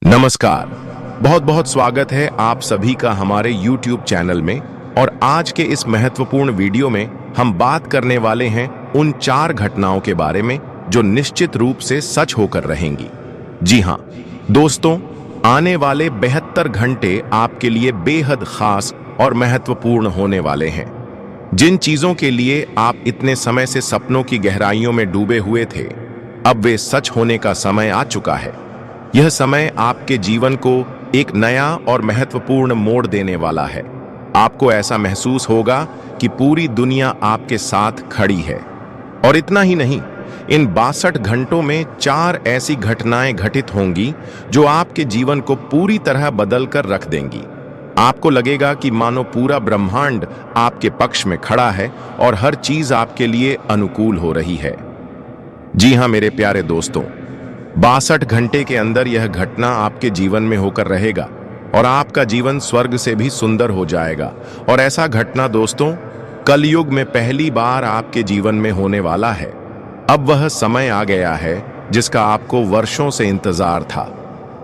नमस्कार। बहुत बहुत स्वागत है आप सभी का हमारे YouTube चैनल में। और आज के इस महत्वपूर्ण वीडियो में हम बात करने वाले हैं उन 4 घटनाओं के बारे में जो निश्चित रूप से सच होकर रहेंगी। जी हाँ दोस्तों, आने वाले 72 घंटे आपके लिए बेहद खास और महत्वपूर्ण होने वाले हैं। जिन चीजों के लिए आप इतने समय से सपनों की गहराइयों में डूबे हुए थे, अब वे सच होने का समय आ चुका है। यह समय आपके जीवन को एक नया और महत्वपूर्ण मोड़ देने वाला है। आपको ऐसा महसूस होगा कि पूरी दुनिया आपके साथ खड़ी है। और इतना ही नहीं, इन 62 घंटों में 4 ऐसी घटनाएं घटित होंगी जो आपके जीवन को पूरी तरह बदल कर रख देंगी। आपको लगेगा कि मानो पूरा ब्रह्मांड आपके पक्ष में खड़ा है और हर चीज आपके लिए अनुकूल हो रही है। जी हाँ मेरे प्यारे दोस्तों, 62 घंटे के अंदर यह घटना आपके जीवन में होकर रहेगा और आपका जीवन स्वर्ग से भी सुंदर हो जाएगा। और ऐसा घटना दोस्तों कलयुग में पहली बार आपके जीवन में होने वाला है। अब वह समय आ गया है जिसका आपको वर्षों से इंतजार था।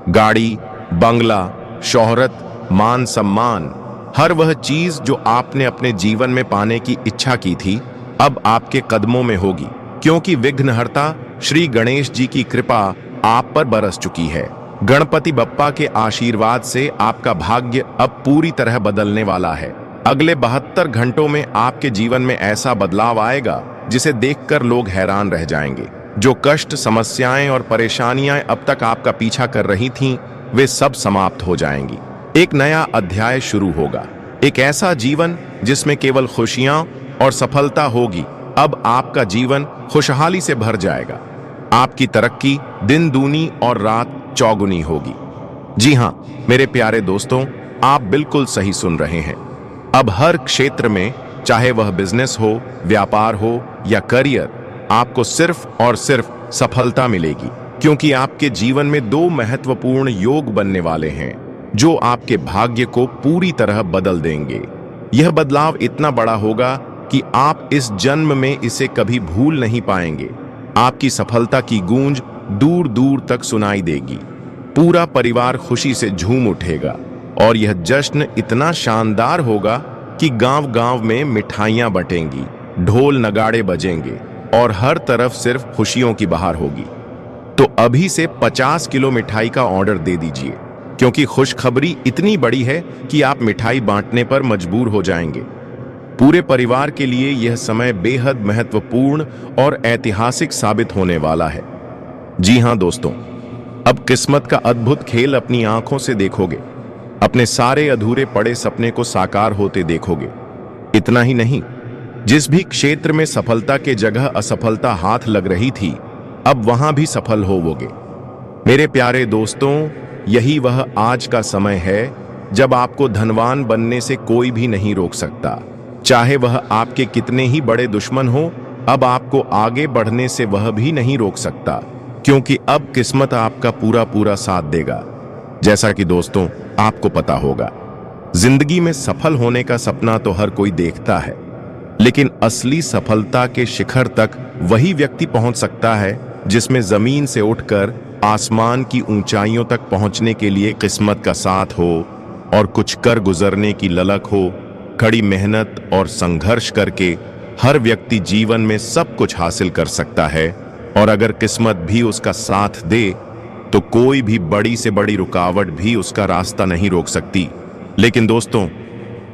गाड़ी, बंगला, शोहरत, मान सम्मान, हर वह चीज जो आपने अपने जीवन में पाने की इच्छा की थी, अब आपके कदमों में होगी, क्योंकि विघ्नहर्ता श्री गणेश जी की कृपा आप पर बरस चुकी है। गणपति बप्पा के आशीर्वाद से आपका भाग्य अब पूरी तरह बदलने वाला है। अगले 72 घंटों में आपके जीवन में ऐसा बदलाव आएगा जिसे देखकर लोग हैरान रह जाएंगे। जो कष्ट, समस्याएं और परेशानियां अब तक आपका पीछा कर रही थीं, वे सब समाप्त हो जाएंगी। एक नया अध्याय शुरू होगा, एक ऐसा जीवन जिसमें केवल खुशियां और सफलता होगी। अब आपका जीवन खुशहाली से भर जाएगा। आपकी तरक्की दिन दूनी और रात चौगुनी होगी। जी हाँ मेरे प्यारे दोस्तों, आप बिल्कुल सही सुन रहे हैं। अब हर क्षेत्र में, चाहे वह बिजनेस हो, व्यापार हो या करियर, आपको सिर्फ और सिर्फ सफलता मिलेगी, क्योंकि आपके जीवन में 2 महत्वपूर्ण योग बनने वाले हैं जो आपके भाग्य को पूरी तरह बदल देंगे। यह बदलाव इतना बड़ा होगा कि आप इस जन्म में इसे कभी भूल नहीं पाएंगे। आपकी सफलता की गूंज दूर दूर तक सुनाई देगी। पूरा परिवार खुशी से झूम उठेगा और यह जश्न इतना शानदार होगा कि गांव-गांव में मिठाइयां बटेंगी, ढोल नगाड़े बजेंगे और हर तरफ सिर्फ खुशियों की बहार होगी। तो अभी से 50 किलो मिठाई का ऑर्डर दे दीजिए, क्योंकि खुशखबरी इतनी बड़ी है कि आप मिठाई बांटने पर मजबूर हो जाएंगे। पूरे परिवार के लिए यह समय बेहद महत्वपूर्ण और ऐतिहासिक साबित होने वाला है। जी हां दोस्तों, अब किस्मत का अद्भुत खेल अपनी आंखों से देखोगे। अपने सारे अधूरे पड़े सपने को साकार होते देखोगे। इतना ही नहीं, जिस भी क्षेत्र में सफलता के जगह असफलता हाथ लग रही थी, अब वहां भी सफल होवोगे। मेरे प्यारे दोस्तों, यही वह आज का समय है जब आपको धनवान बनने से कोई भी नहीं रोक सकता। चाहे वह आपके कितने ही बड़े दुश्मन हो, अब आपको आगे बढ़ने से वह भी नहीं रोक सकता, क्योंकि अब किस्मत आपका पूरा पूरा साथ देगा। जैसा कि दोस्तों आपको पता होगा, जिंदगी में सफल होने का सपना तो हर कोई देखता है, लेकिन असली सफलता के शिखर तक वही व्यक्ति पहुंच सकता है जिसमें जमीन से उठकर आसमान की ऊंचाइयों तक पहुंचने के लिए किस्मत का साथ हो और कुछ कर गुजरने की ललक हो। कड़ी मेहनत और संघर्ष करके हर व्यक्ति जीवन में सब कुछ हासिल कर सकता है, और अगर किस्मत भी उसका साथ दे तो कोई भी बड़ी से बड़ी रुकावट भी उसका रास्ता नहीं रोक सकती। लेकिन दोस्तों,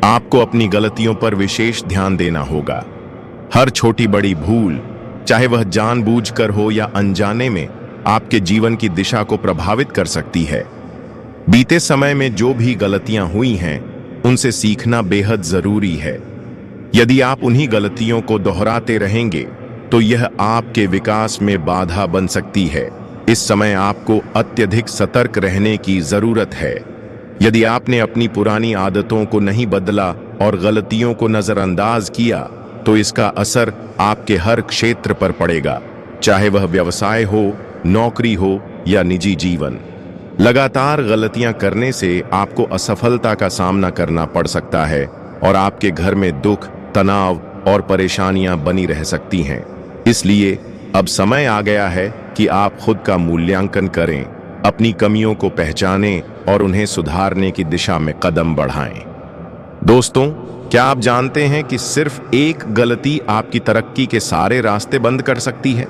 आपको अपनी गलतियों पर विशेष ध्यान देना होगा। हर छोटी बड़ी भूल, चाहे वह जानबूझकर हो या अनजाने में, आपके जीवन की दिशा को प्रभावित कर सकती है। बीते समय में जो भी गलतियां हुई हैं, उनसे सीखना बेहद जरूरी है। यदि आप उन्हीं गलतियों को दोहराते रहेंगे तो यह आपके विकास में बाधा बन सकती है। इस समय आपको अत्यधिक सतर्क रहने की जरूरत है। यदि आपने अपनी पुरानी आदतों को नहीं बदला और गलतियों को नजरअंदाज किया, तो इसका असर आपके हर क्षेत्र पर पड़ेगा, चाहे वह व्यवसाय हो, नौकरी हो या निजी जीवन। लगातार गलतियां करने से आपको असफलता का सामना करना पड़ सकता है और आपके घर में दुख, तनाव और परेशानियां बनी रह सकती हैं। इसलिए अब समय आ गया है कि आप खुद का मूल्यांकन करें अपनी कमियों को पहचानें और उन्हें सुधारने की दिशा में कदम बढ़ाएं। दोस्तों, क्या आप जानते हैं कि सिर्फ एक गलती आपकी तरक्की के सारे रास्ते बंद कर सकती है?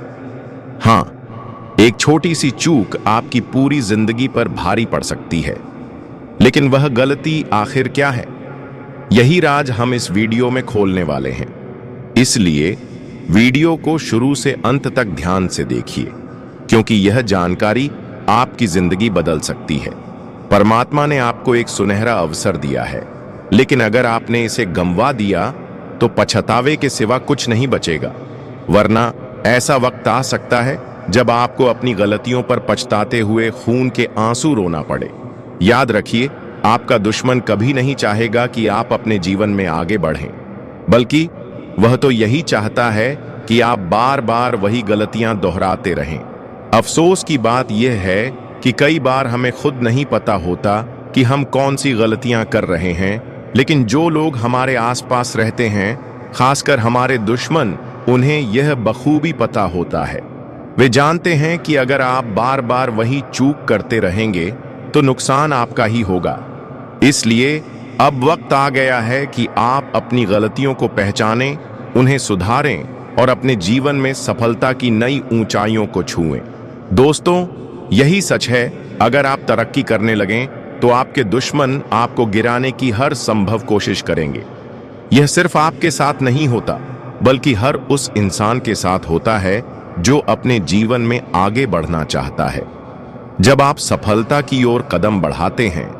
हाँ, एक छोटी सी चूक आपकी पूरी जिंदगी पर भारी पड़ सकती है। लेकिन वह गलती आखिर क्या है? यही राज हम इस वीडियो में खोलने वाले हैं। इसलिए वीडियो को शुरू से अंत तक ध्यान से देखिए, क्योंकि यह जानकारी आपकी जिंदगी बदल सकती है। परमात्मा ने आपको एक सुनहरा अवसर दिया है, लेकिन अगर आपने इसे गंवा दिया तो पछतावे के सिवा कुछ नहीं बचेगा। वरना ऐसा वक्त आ सकता है जब आपको अपनी गलतियों पर पछताते हुए खून के आंसू रोना पड़े। याद रखिए, आपका दुश्मन कभी नहीं चाहेगा कि आप अपने जीवन में आगे बढ़ें, बल्कि वह तो यही चाहता है कि आप बार बार वही गलतियां दोहराते रहें। अफसोस की बात यह है कि कई बार हमें खुद नहीं पता होता कि हम कौन सी गलतियां कर रहे हैं, लेकिन जो लोग हमारे आसपास रहते हैं, खासकर हमारे दुश्मन, उन्हें यह बखूबी पता होता है। वे जानते हैं कि अगर आप बार बार वही चूक करते रहेंगे तो नुकसान आपका ही होगा। इसलिए अब वक्त आ गया है कि आप अपनी गलतियों को पहचानें, उन्हें सुधारें और अपने जीवन में सफलता की नई ऊंचाइयों को छुएं। दोस्तों, यही सच है। अगर आप तरक्की करने लगें तो आपके दुश्मन आपको गिराने की हर संभव कोशिश करेंगे। यह सिर्फ आपके साथ नहीं होता, बल्कि हर उस इंसान के साथ होता है जो अपने जीवन में आगे बढ़ना चाहता है। जब आप सफलता की ओर कदम बढ़ाते हैं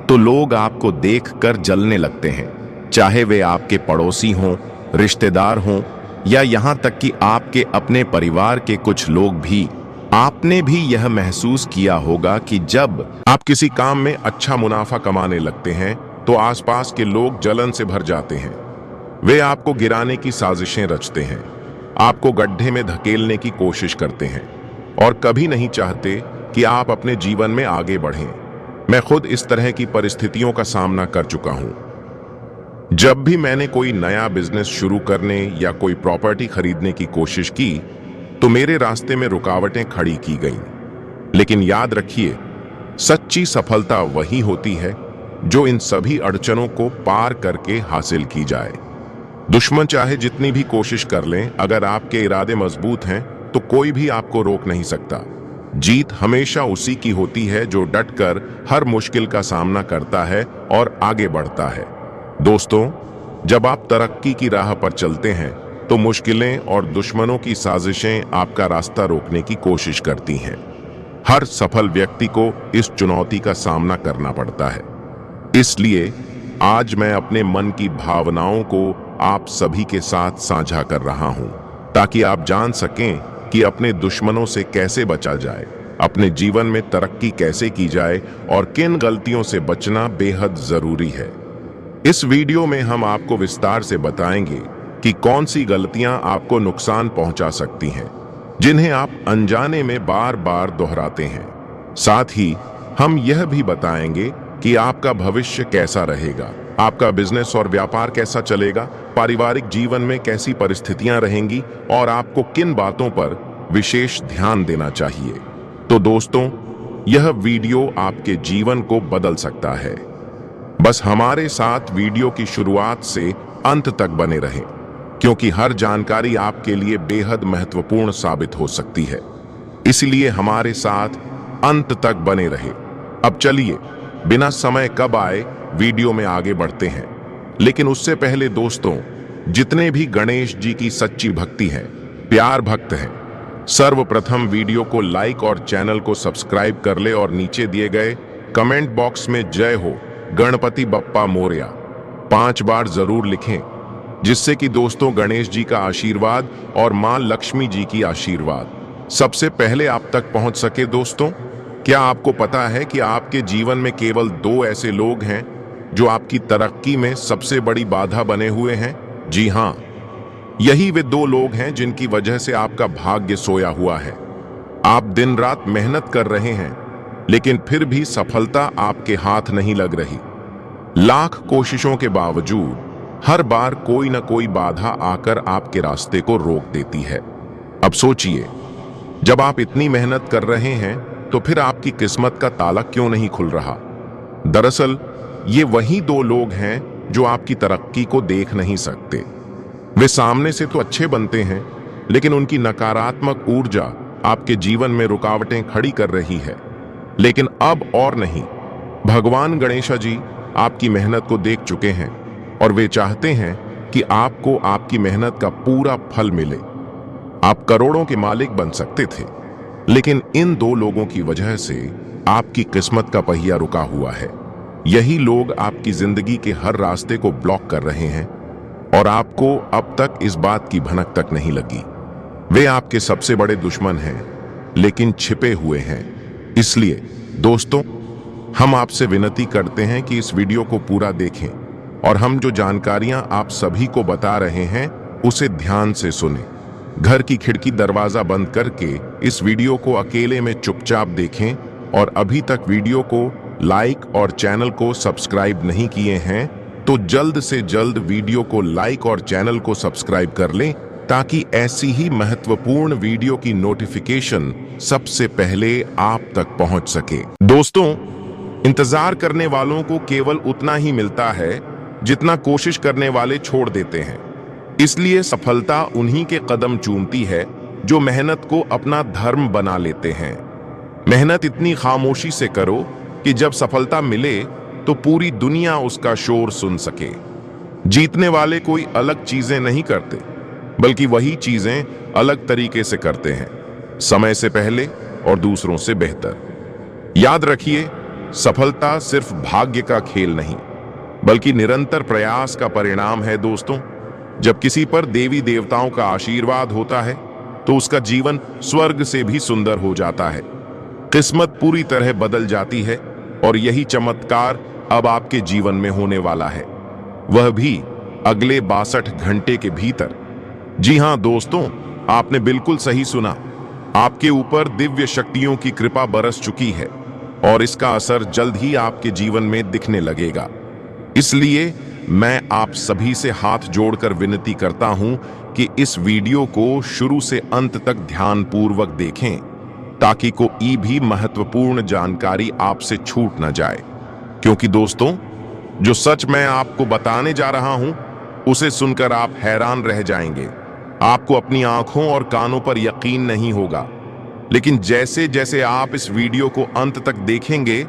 तो लोग आपको देखकर जलने लगते हैं, चाहे वे आपके पड़ोसी हों, रिश्तेदार हों या यहाँ तक कि आपके अपने परिवार के कुछ लोग भी। आपने भी यह महसूस किया होगा कि जब आप किसी काम में अच्छा मुनाफा कमाने लगते हैं तो आसपास के लोग जलन से भर जाते हैं। वे आपको गिराने की साजिशें रचते हैं, आपको गड्ढे में धकेलने की कोशिश करते हैं और कभी नहीं चाहते कि आप अपने जीवन में आगे बढ़ें। मैं खुद इस तरह की परिस्थितियों का सामना कर चुका हूं। जब भी मैंने कोई नया बिजनेस शुरू करने या कोई प्रॉपर्टी खरीदने की कोशिश की तो मेरे रास्ते में रुकावटें खड़ी की गईं। लेकिन याद रखिए, सच्ची सफलता वही होती है जो इन सभी अड़चनों को पार करके हासिल की जाए। दुश्मन चाहे जितनी भी कोशिश कर लें, अगर आपके इरादे मजबूत हैं तो कोई भी आपको रोक नहीं सकता। जीत हमेशा उसी की होती है जो डटकर हर मुश्किल का सामना करता है और आगे बढ़ता है। दोस्तों, जब आप तरक्की की राह पर चलते हैं तो मुश्किलें और दुश्मनों की साजिशें आपका रास्ता रोकने की कोशिश करती हैं। हर सफल व्यक्ति को इस चुनौती का सामना करना पड़ता है। इसलिए आज मैं अपने मन की भावनाओं को आप सभी के साथ साझा कर रहा हूं, ताकि आप जान सकें कि अपने दुश्मनों से कैसे बचा जाए, अपने जीवन में तरक्की कैसे की जाए और किन गलतियों से बचना बेहद जरूरी है। इस वीडियो में हम आपको विस्तार से बताएंगे कि कौन सी गलतियां आपको नुकसान पहुंचा सकती हैं, जिन्हें आप अनजाने में बार बार दोहराते हैं। साथ ही हम यह भी बताएंगे कि आपका भविष्य कैसा रहेगा, आपका बिजनेस और व्यापार कैसा चलेगा, पारिवारिक जीवन में कैसी परिस्थितियां रहेंगी और आपको किन बातों पर विशेष ध्यान देना चाहिए। तो दोस्तों, यह वीडियो आपके जीवन को बदल सकता है। बस हमारे साथ वीडियो की शुरुआत से अंत तक बने रहें, क्योंकि हर जानकारी आपके लिए बेहद महत्वपूर्ण साबित हो सकती है। इसलिए हमारे साथ अंत तक बने रहे। अब चलिए, बिना समय कब आए वीडियो में आगे बढ़ते हैं। लेकिन उससे पहले दोस्तों, जितने भी गणेश जी की सच्ची भक्ति है, प्यार भक्त हैं, सर्वप्रथम वीडियो को लाइक और चैनल को सब्सक्राइब कर ले और नीचे दिए गए कमेंट बॉक्स में जय हो गणपति बप्पा मोरया 5 बार जरूर लिखें, जिससे कि दोस्तों गणेश जी का आशीर्वाद और मां लक्ष्मी जी की आशीर्वाद सबसे पहले आप तक पहुंच सके। दोस्तों, क्या आपको पता है कि आपके जीवन में केवल 2 ऐसे लोग हैं जो आपकी तरक्की में सबसे बड़ी बाधा बने हुए हैं? जी हां, यही वे 2 लोग हैं जिनकी वजह से आपका भाग्य सोया हुआ है। आप दिन रात मेहनत कर रहे हैं, लेकिन फिर भी सफलता आपके हाथ नहीं लग रही। लाख कोशिशों के बावजूद हर बार कोई न कोई बाधा आकर आपके रास्ते को रोक देती है। अब सोचिए, जब आप इतनी मेहनत कर रहे हैं तो फिर आपकी किस्मत का ताला क्यों नहीं खुल रहा? दरअसल ये वही दो लोग हैं जो आपकी तरक्की को देख नहीं सकते। वे सामने से तो अच्छे बनते हैं, लेकिन उनकी नकारात्मक ऊर्जा आपके जीवन में रुकावटें खड़ी कर रही है। लेकिन अब और नहीं, भगवान गणेशा जी आपकी मेहनत को देख चुके हैं और वे चाहते हैं कि आपको आपकी मेहनत का पूरा फल मिले। आप करोड़ों के मालिक बन सकते थे, लेकिन इन दो लोगों की वजह से आपकी किस्मत का पहिया रुका हुआ है। यही लोग आपकी जिंदगी के हर रास्ते को ब्लॉक कर रहे हैं और आपको अब तक इस बात की भनक तक नहीं लगी। वे आपके सबसे बड़े दुश्मन हैं, लेकिन छिपे हुए हैं। इसलिए दोस्तों, हम आपसे विनती करते हैं कि इस वीडियो को पूरा देखें और हम जो जानकारियां आप सभी को बता रहे हैं उसे ध्यान से सुनें। घर की खिड़की दरवाजा बंद करके इस वीडियो को अकेले में चुपचाप देखें और अभी तक वीडियो को लाइक और चैनल को सब्सक्राइब नहीं किए हैं तो जल्द से जल्द वीडियो को लाइक और चैनल को सब्सक्राइब कर लें, ताकि ऐसी ही महत्वपूर्ण वीडियो की नोटिफिकेशन सबसे पहले आप तक पहुंच सके। दोस्तों, इंतजार करने वालों को केवल उतना ही मिलता है जितना कोशिश करने वाले छोड़ देते हैं। इसलिए सफलता उन्हीं के कदम चूमती है जो मेहनत को अपना धर्म बना लेते हैं। मेहनत इतनी खामोशी से करो कि जब सफलता मिले तो पूरी दुनिया उसका शोर सुन सके। जीतने वाले कोई अलग चीजें नहीं करते, बल्कि वही चीजें अलग तरीके से करते हैं, समय से पहले और दूसरों से बेहतर। याद रखिए, सफलता सिर्फ भाग्य का खेल नहीं, बल्कि निरंतर प्रयास का परिणाम है। दोस्तों, जब किसी पर देवी देवताओं का आशीर्वाद होता है तो उसका जीवन स्वर्ग से भी सुंदर हो जाता है। किस्मत पूरी तरह बदल जाती है और यही चमत्कार अब आपके जीवन में होने वाला है, वह भी अगले 62 घंटे के भीतर। जी हां दोस्तों, आपने बिल्कुल सही सुना। आपके ऊपर दिव्य शक्तियों की कृपा बरस चुकी है और इसका असर जल्द ही आपके जीवन में दिखने लगेगा। इसलिए मैं आप सभी से हाथ जोड़कर विनती करता हूं कि इस वीडियो को शुरू से अंत तक ध्यानपूर्वक देखें, ताकि कोई भी महत्वपूर्ण जानकारी आपसे छूट न जाए। क्योंकि दोस्तों, जो सच मैं आपको बताने जा रहा हूं उसे सुनकर आप हैरान रह जाएंगे। आपको अपनी आंखों और कानों पर यकीन नहीं होगा, लेकिन जैसे जैसे आप इस वीडियो को अंत तक देखेंगे,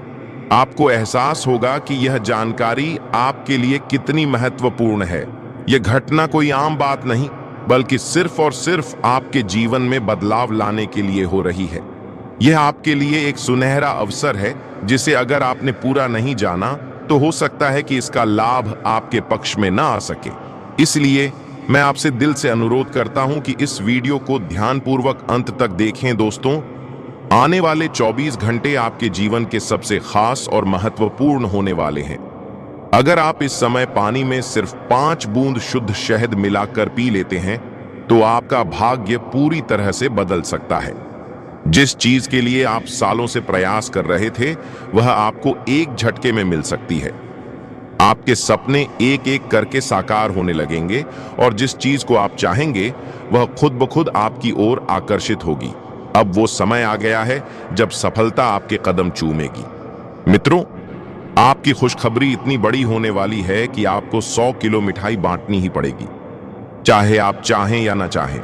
आपको एहसास होगा कि यह जानकारी आपके लिए कितनी महत्वपूर्ण है। यह घटना कोई आम बात नहीं, बल्कि सिर्फ और सिर्फ आपके जीवन में बदलाव लाने के लिए हो रही है। यह आपके लिए एक सुनहरा अवसर है, जिसे अगर आपने पूरा नहीं जाना तो हो सकता है कि इसका लाभ आपके पक्ष में ना आ सके। इसलिए मैं आपसे दिल से अनुरोध करता हूं कि इस वीडियो को ध्यानपूर्वक अंत तक देखें। दोस्तों, आने वाले 24 घंटे आपके जीवन के सबसे खास और महत्वपूर्ण होने वाले हैं। अगर आप इस समय पानी में सिर्फ 5 बूंद शुद्ध शहद मिलाकर पी लेते हैं तो आपका भाग्य पूरी तरह से बदल सकता है। जिस चीज के लिए आप सालों से प्रयास कर रहे थे, वह आपको एक झटके में मिल सकती है। आपके सपने एक एक करके साकार होने लगेंगे और जिस चीज को आप चाहेंगे वह खुद ब खुद आपकी ओर आकर्षित होगी। अब वो समय आ गया है जब सफलता आपके कदम चूमेगी। मित्रों, आपकी खुशखबरी इतनी बड़ी होने वाली है कि आपको 100 किलो मिठाई बांटनी ही पड़ेगी, चाहे आप चाहें या ना चाहें।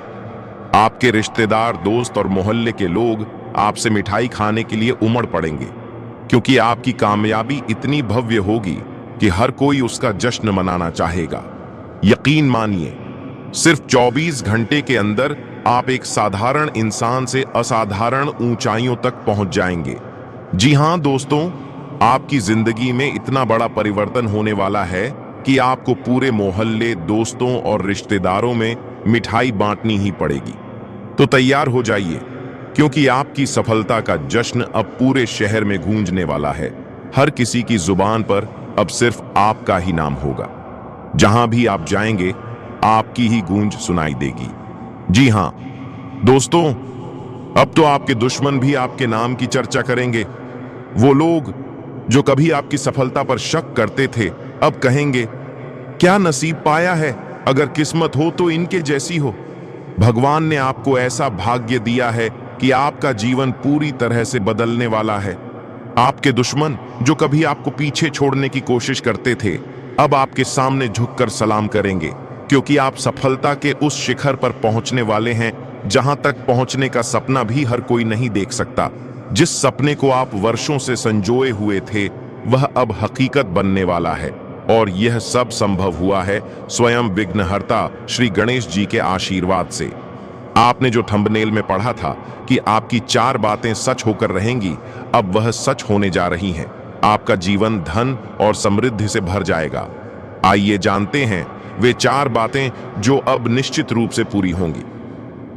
आपके रिश्तेदार, दोस्त और मोहल्ले के लोग आपसे मिठाई खाने के लिए उमड़ पड़ेंगे, क्योंकि आपकी कामयाबी इतनी भव्य होगी कि हर कोई उसका जश्न मनाना चाहेगा। यकीन मानिए, सिर्फ 24 घंटे के अंदर आप एक साधारण इंसान से असाधारण ऊंचाइयों तक पहुंच जाएंगे। जी हां दोस्तों, आपकी जिंदगी में इतना बड़ा परिवर्तन होने वाला है कि आपको पूरे मोहल्ले, दोस्तों और रिश्तेदारों में मिठाई बांटनी ही पड़ेगी। तो तैयार हो जाइए, क्योंकि आपकी सफलता का जश्न अब पूरे शहर में गूंजने वाला है। हर किसी की जुबान पर अब सिर्फ आपका ही नाम होगा। जहां भी आप जाएंगे, आपकी ही गूंज सुनाई देगी। जी हां दोस्तों, अब तो आपके दुश्मन भी आपके नाम की चर्चा करेंगे। वो लोग जो कभी आपकी सफलता पर शक करते थे, अब कहेंगे, क्या नसीब पाया है, अगर किस्मत हो तो इनके जैसी हो। भगवान ने आपको ऐसा भाग्य दिया है कि आपका जीवन पूरी तरह से बदलने वाला है। आपके दुश्मन जो कभी आपको पीछे छोड़ने की कोशिश करते थे, अब आपके सामने झुककर सलाम करेंगे, क्योंकि आप सफलता के उस शिखर पर पहुंचने वाले हैं जहां तक पहुंचने का सपना भी हर कोई नहीं देख सकता। जिस सपने को आप वर्षों से संजोए हुए थे, वह अब हकीकत बनने वाला है। और यह सब संभव हुआ है स्वयं विघ्नहर्ता श्री गणेश जी के आशीर्वाद से। आपने जो थंबनेल में पढ़ा था कि आपकी 4 बातें सच होकर रहेंगी, अब वह सच होने जा रही हैं। आपका जीवन धन और समृद्धि से भर जाएगा। आइए जानते हैं वे 4 बातें जो अब निश्चित रूप से पूरी होंगी।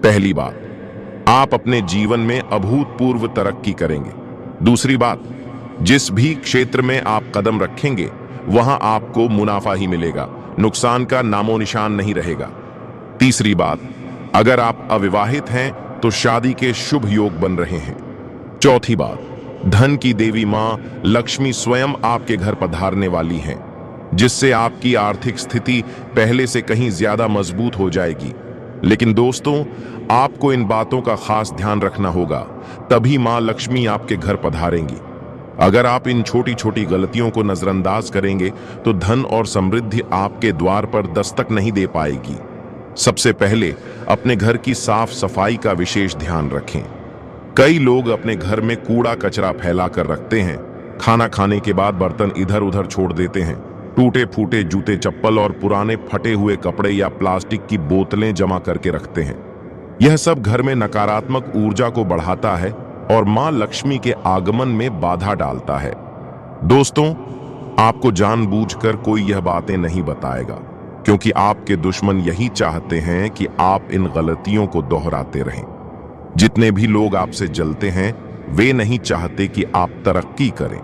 पहली बात, आप अपने जीवन में अभूतपूर्व तरक्की करेंगे। दूसरी बात, जिस भी क्षेत्र में आप कदम रखेंगे वहां आपको मुनाफा ही मिलेगा, नुकसान का नामो निशान नहीं रहेगा। तीसरी बात, अगर आप अविवाहित हैं तो शादी के शुभ योग बन रहे हैं। चौथी बात, धन की देवी मां लक्ष्मी स्वयं आपके घर पधारने वाली हैं, जिससे आपकी आर्थिक स्थिति पहले से कहीं ज्यादा मजबूत हो जाएगी। लेकिन दोस्तों, आपको इन बातों का खास ध्यान रखना होगा, तभी मां लक्ष्मी आपके घर पधारेंगी। अगर आप इन छोटी छोटी गलतियों को नजरअंदाज करेंगे तो धन और समृद्धि आपके द्वार पर दस्तक नहीं दे पाएगी। सबसे पहले अपने घर की साफ सफाई का विशेष ध्यान रखें। कई लोग अपने घर में कूड़ा कचरा फैला कर रखते हैं। खाना खाने के बाद बर्तन इधर उधर छोड़ देते हैं। टूटे फूटे जूते चप्पल और पुराने फटे हुए कपड़े या प्लास्टिक की बोतलें जमा करके रखते हैं। यह सब घर में नकारात्मक ऊर्जा को बढ़ाता है और मां लक्ष्मी के आगमन में बाधा डालता है। दोस्तों, आपको जानबूझकर कोई यह बातें नहीं बताएगा, क्योंकि आपके दुश्मन यही चाहते हैं कि आप इन गलतियों को दोहराते रहें। जितने भी लोग आपसे जलते हैं, वे नहीं चाहते कि आप तरक्की करें।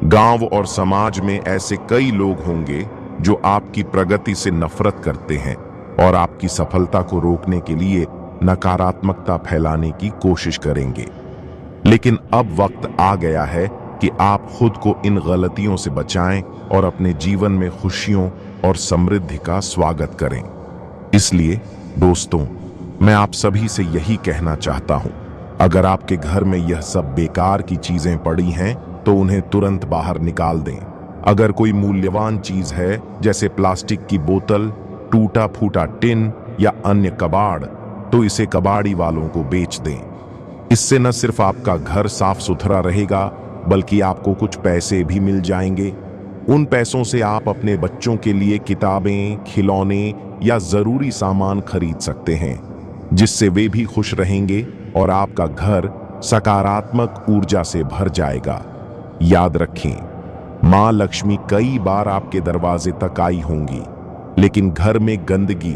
गांव और समाज में ऐसे कई लोग होंगे जो आपकी प्रगति से नफरत करते हैं और आपकी सफलता को रोकने के लिए नकारात्मकता फैलाने की कोशिश करेंगे। लेकिन अब वक्त आ गया है कि आप खुद को इन गलतियों से बचाएं और अपने जीवन में खुशियों और समृद्धि का स्वागत करें। इसलिए दोस्तों, मैं आप सभी से यही कहना चाहता हूं, अगर आपके घर में यह सब बेकार की चीजें पड़ी हैं तो उन्हें तुरंत बाहर निकाल दें। अगर कोई मूल्यवान चीज है, जैसे प्लास्टिक की बोतल, टूटा फूटा टिन या अन्य कबाड़, तो इसे कबाड़ी वालों को बेच दें। इससे न सिर्फ आपका घर साफ सुथरा रहेगा, बल्कि आपको कुछ पैसे भी मिल जाएंगे। उन पैसों से आप अपने बच्चों के लिए किताबें, खिलौने या जरूरी सामान खरीद सकते हैं, जिससे वे भी खुश रहेंगे और आपका घर सकारात्मक ऊर्जा से भर जाएगा। याद रखें, मां लक्ष्मी कई बार आपके दरवाजे तक आई होंगी, लेकिन घर में गंदगी